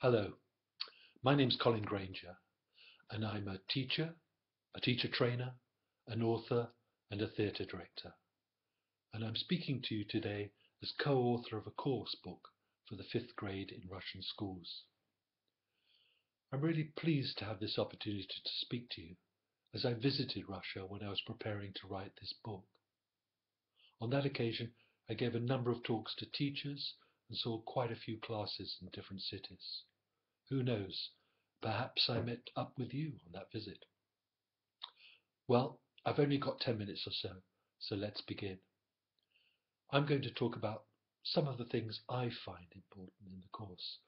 Hello, my name's Colin Grainger, and I'm a teacher trainer, an author, and a theatre director. And I'm speaking to you today as co-author of a course book for the 5th grade in Russian schools. I'm really pleased to have this opportunity to speak to you, as I visited Russia when I was preparing to write this book. On that occasion, I gave a number of talks to teachers and saw quite a few classes in different cities. Who knows? Perhaps I met up with you on that visit. Well, I've only got 10 minutes or so let's begin. I'm going to talk about some of the things I find important in the course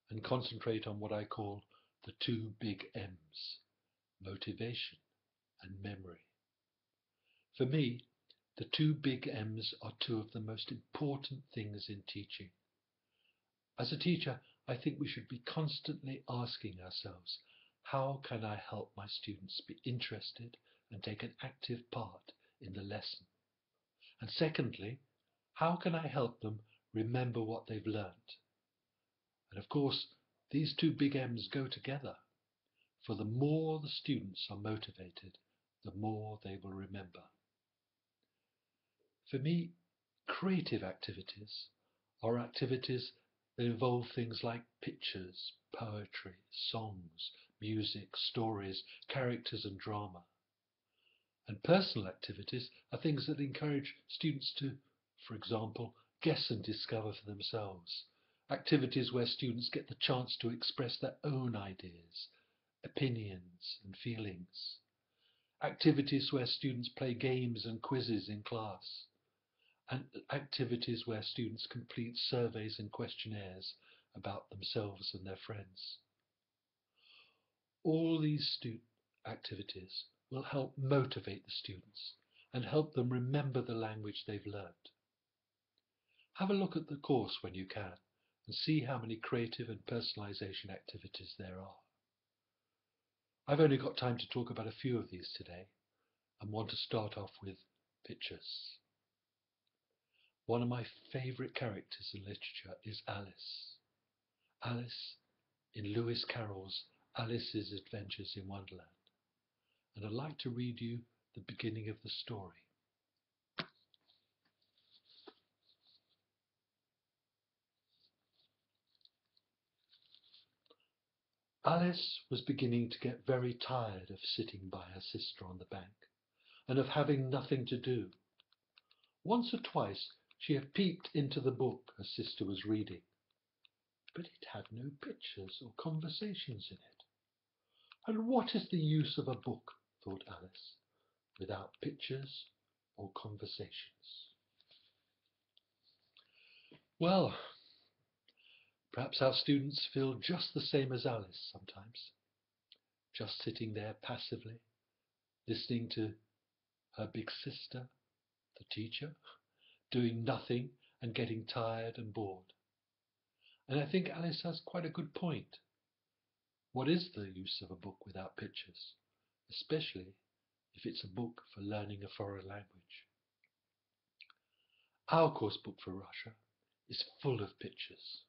and concentrate on what I call the 2 big M's, motivation and memory. For me, the 2 big M's are 2 of the most important things in teaching. As a teacher, I think we should be constantly asking ourselves, how can I help my students be interested and take an active part in the lesson? And secondly, how can I help them remember what they've learnt? And of course, these 2 big M's go together, for the more the students are motivated, the more they will remember. For me, creative activities are activities that involve things like pictures, poetry, songs, music, stories, characters and drama. And personal activities are things that encourage students to, for example, guess and discover for themselves. Activities where students get the chance to express their own ideas, opinions and feelings. Activities where students play games and quizzes in class. And activities where students complete surveys and questionnaires about themselves and their friends. All these activities will help motivate the students and help them remember the language they've learnt. Have a look at the course when you can and see how many creative and personalization activities there are. I've only got time to talk about a few of these today and want to start off with pictures. One of my favourite characters in literature is Alice. Alice in Lewis Carroll's Alice's Adventures in Wonderland. And I'd like to read you the beginning of the story. Alice was beginning to get very tired of sitting by her sister on the bank and of having nothing to do. Once or twice she had peeped into the book her sister was reading, but it had no pictures or conversations in it. And what is the use of a book, thought Alice, without pictures or conversations? Well, perhaps our students feel just the same as Alice sometimes, just sitting there passively, listening to her big sister, the teacher, doing nothing and getting tired and bored. And I think Alice has quite a good point. What is the use of a book without pictures, especially if it's a book for learning a foreign language? Our course book for Russia is full of pictures.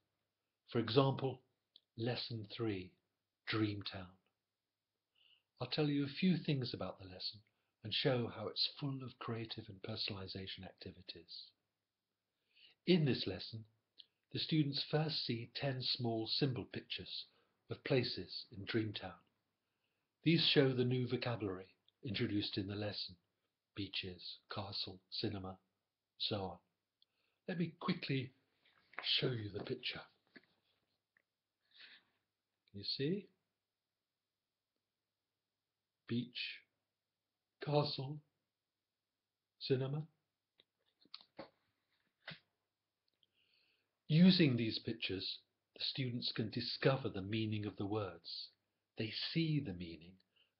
For example, Lesson 3, Dreamtown. I'll tell you a few things about the lesson and show how it's full of creative and personalization activities. In this lesson, the students first see 10 small symbol pictures of places in Dreamtown. These show the new vocabulary introduced in the lesson: beaches, castle, cinema, and so on. Let me quickly show you the picture. Can you see? Beach, castle, cinema. Using these pictures, the students can discover the meaning of the words. They see the meaning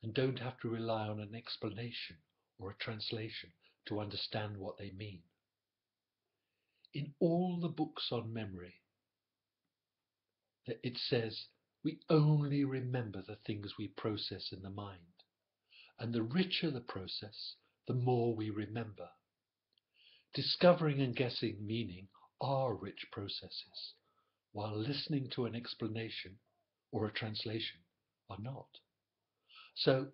and don't have to rely on an explanation or a translation to understand what they mean. In all the books on memory, it says we only remember the things we process in the mind. And the richer the process, the more we remember. Discovering and guessing meaning are rich processes, while listening to an explanation or a translation are not. So,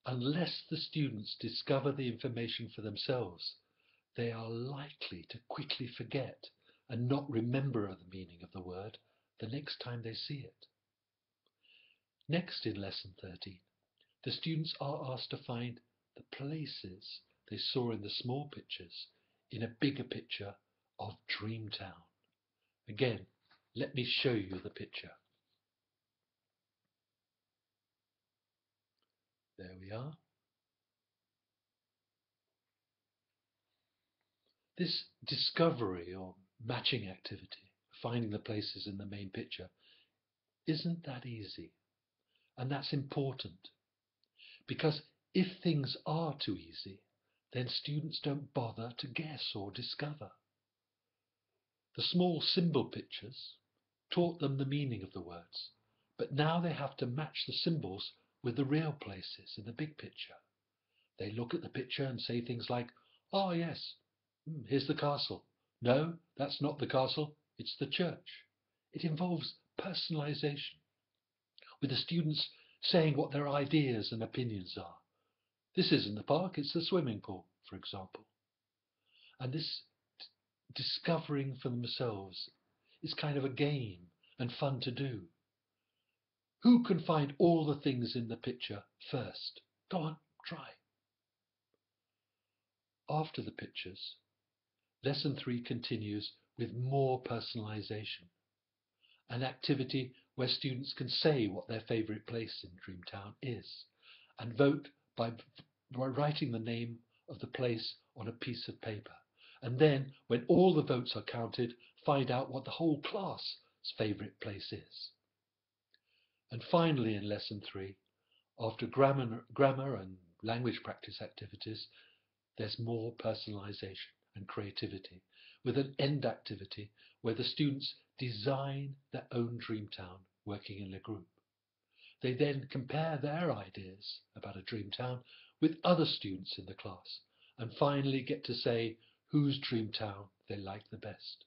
unless the students discover the information for themselves, they are likely to quickly forget and not remember the meaning of the word the next time they see it. Next, in Lesson 13, the students are asked to find the places they saw in the small pictures in a bigger picture of Dreamtown. Again, let me show you the picture. There we are. This discovery or matching activity, finding the places in the main picture, isn't that easy. And that's important, because if things are too easy, then students don't bother to guess or discover. The small symbol pictures taught them the meaning of the words, but now they have to match the symbols with the real places in the big picture. They look at the picture and say things like, "Oh yes, here's the castle. No, that's not the castle, it's the church." It involves personalization, with the students saying what their ideas and opinions are. This isn't the park, it's the swimming pool, for example. And this discovering for themselves is kind of a game and fun to do. Who can find all the things in the picture first? Go on, try. After the pictures, Lesson 3 continues with more personalization, an activity where students can say what their favourite place in Dreamtown is, and vote by writing the name of the place on a piece of paper. And then, when all the votes are counted, find out what the whole class's favourite place is. And finally, in Lesson 3, after grammar and language practice activities, there's more personalization and creativity, with an end activity where the students design their own Dreamtown working in a group. They then compare their ideas about a Dreamtown with other students in the class, and finally get to say whose Dreamtown they like the best.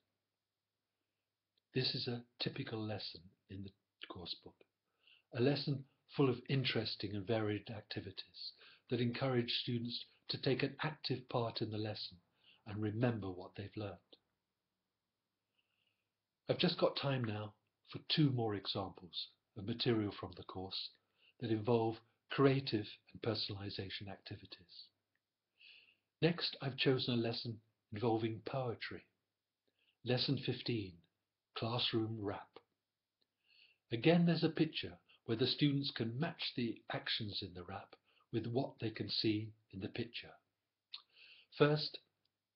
This is a typical lesson in the course book, a lesson full of interesting and varied activities that encourage students to take an active part in the lesson and remember what they've learned. I've just got time now for 2 more examples of material from the course that involve creative and personalization activities. Next, I've chosen a lesson involving poetry. Lesson 15, Classroom Rap. Again, there's a picture where the students can match the actions in the rap with what they can see in the picture. First,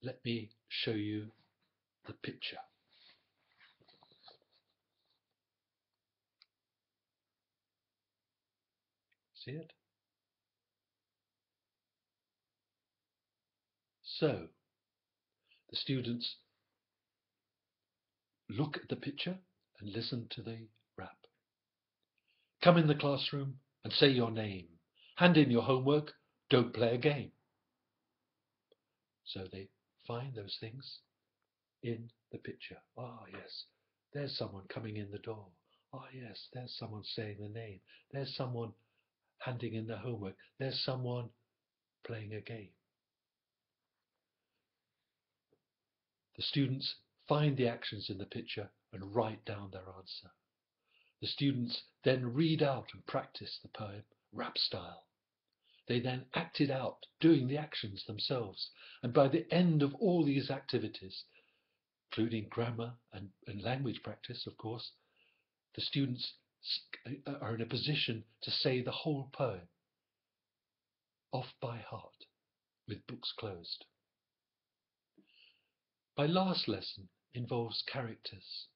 let me show you the picture. See it? So, the students look at the picture and listen to the rap. Come in the classroom and say your name. Hand in your homework. Don't play a game. So they find those things in the picture. Ah, yes, there's someone coming in the door. Ah, yes, there's someone saying the name. There's someone handing in their homework. There's someone playing a game. The students find the actions in the picture and write down their answer. The students then read out and practice the poem rap style. They then act it out, doing the actions themselves. And by the end of all these activities, including grammar and language practice, of course, the students are in a position to say the whole poem off by heart, with books closed. My last lesson involves characters.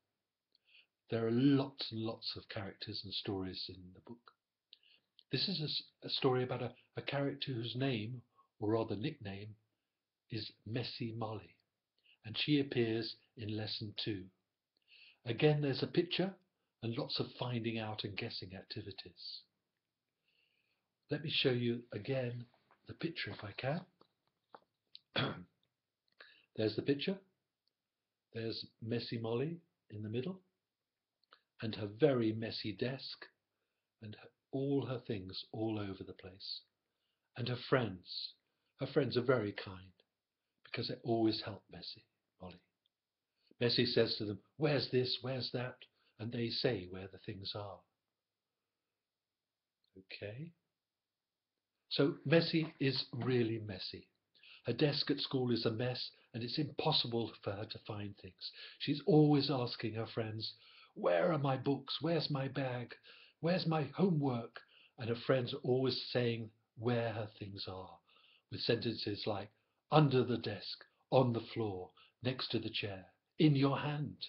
There are lots and lots of characters and stories in the book. This is a story about a character whose name, or rather nickname, is Messy Molly, and she appears in Lesson 2. Again, there's a picture and lots of finding out and guessing activities. Let me show you again the picture if I can. There's the picture. There's Messy Molly in the middle and her very messy desk and all her things all over the place. And her friends are very kind because they always help Molly. Messie says to them, "Where's this? Where's that?" And they say where the things are. Okay? So Messie is really messy. Her desk at school is a mess, and it's impossible for her to find things. She's always asking her friends, "Where are my books? Where's my bag? Where's my homework?" And her friends are always saying where her things are, with sentences like, "Under the desk, on the floor, next to the chair, in your hand."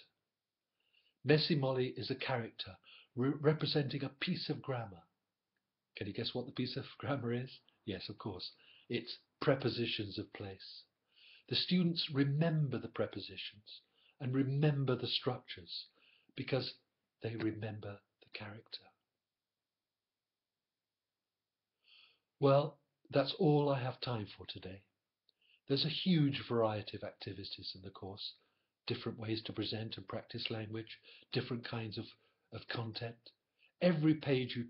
Messy Molly is a character representing a piece of grammar. Can you guess what the piece of grammar is? Yes, of course. It's prepositions of place. The students remember the prepositions and remember the structures because they remember the character. Well, that's all I have time for today. There's a huge variety of activities in the course, different ways to present and practice language, different kinds of content. Every page you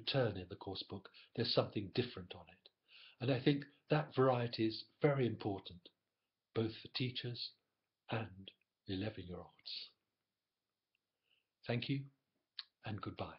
turn in the course book, there's something different on it. And I think that variety is very important, both for teachers and 11-year-olds. Thank you and goodbye.